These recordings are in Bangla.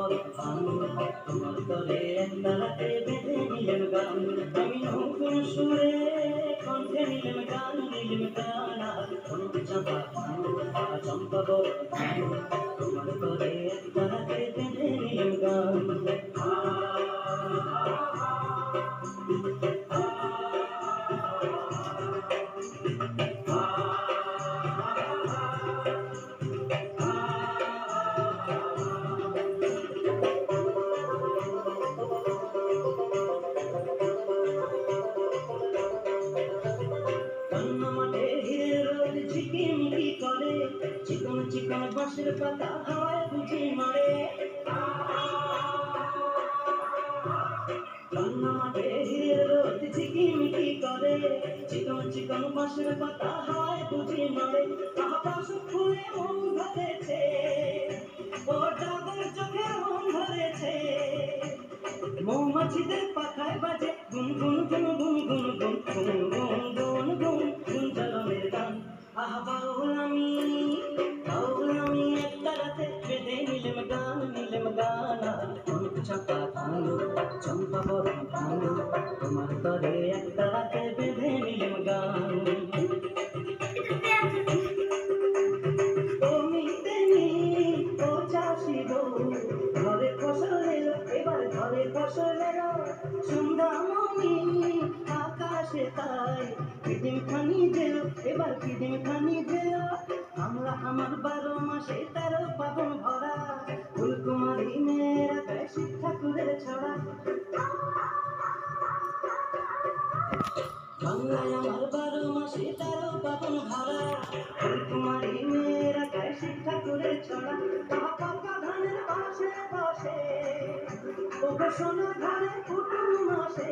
বড় ভান তোমার তরে একটা রাতে বেঁধে নিলেম গান আমি নতুন সুরে কণ্ঠে নিলেম গান চাপা ধান চম্পা বড় ভান তোমার তরে একটা রাতে বেঁধে নিলেম গান ঝিকিমিকি করে চিকন চিকন বাঁশের পাতা হাওয়ায় বুঝি মারে মাঠে রোদ ঝিকিমিকি করে চিকন চিকন বাঁশের পাতা হাওয়ায় বুঝি মারে আকাশ ফুলে মন ধরেছে ও ডাবের চোখে মন ধরেছে মৌমাছিদের পাখায় বাজে গুন গুন গুন গুন গুন গুন গুন গুন গুন গুন গুন জ্বালানের গান আহা বাউল আমি একটা রাতে বেঁধে নিলেম গান চাপা ধান চম্পা বড় ধান তোমার তরে একটা রাতে বেঁধে নিলেম গান ও মিতেনি ও চাষি বউ ঘরে ফসল এলো এবার ঘরে ফসল এলো সন্ধ্যামণি আকাশে তাই পিদিম খানি দিল এবার পিদিম খানি দিল আমরা আমার 12 মাসে 13 পাবন ভরা ফুলকুমারী মেয়েরা গায়ে শিব ঠাকুরের ছড়া বাংলায় আমার 12 মাসে 13 পাবন ভরা ফুলকুমারী মেয়েরা গায়ে শিব ঠাকুরের ছড়া পাকা ধানের পাশে বসে ওগো সোনা ঘরে কুটুম মাসে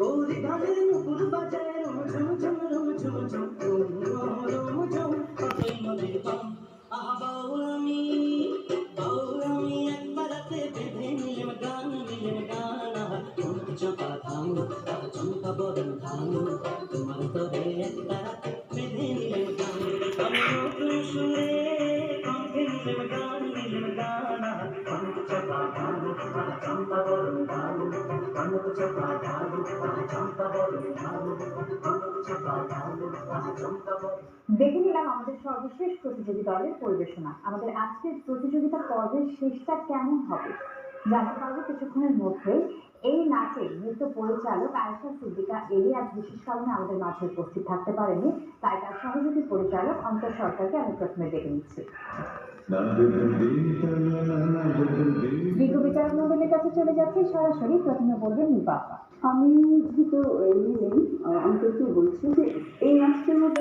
গৌরী ধানের নুপুর বাজায় রুম ঝুম ঝুম রুম ঝুম ঝুম রুম ঝুম কতই নদীর পাম আহা বাউল আমি একবার রাতে বেঁধে নিলেম গান আহা চাপা ধান চম্পা বরণ ধান তোমার তরে একটা রাতে বেঁধে নিলেম গান আমি নতুন সুরে কণ্ঠে নিলেম গান আহা চাপা ধান চম্পা বরণ ধান চাপা ধান চম্পা বরণ ধান চাপা ধান চম্পা বরণ। দেখে নিলাম আমাদের সর্বশেষ প্রতিযোগী দলের পরিবেশনা। আমাদের আজকের প্রতিযোগিতা পর্বের শেষটা কেমন হবে জানতে পারবো কিছুক্ষণের মধ্যে। এই নাচে নৃত্য পরিচালক আয়েশা সিদ্দিকা এলি আজ বিশেষ কারণে আমাদের মাঝে উপস্থিত থাকতে পারেনি, তাই তার সহযোগী পরিচালক অন্তর সরকারকে আমি প্রথমে ডেকে নিচ্ছি। বিজ্ঞ বিচারক মন্ডলীর কাছে চলে যাচ্ছে সরাসরি। প্রথমে বলবেন নিপা। আমি যেহেতু অন্তরকে বলছি যে এই নাচটার মধ্যে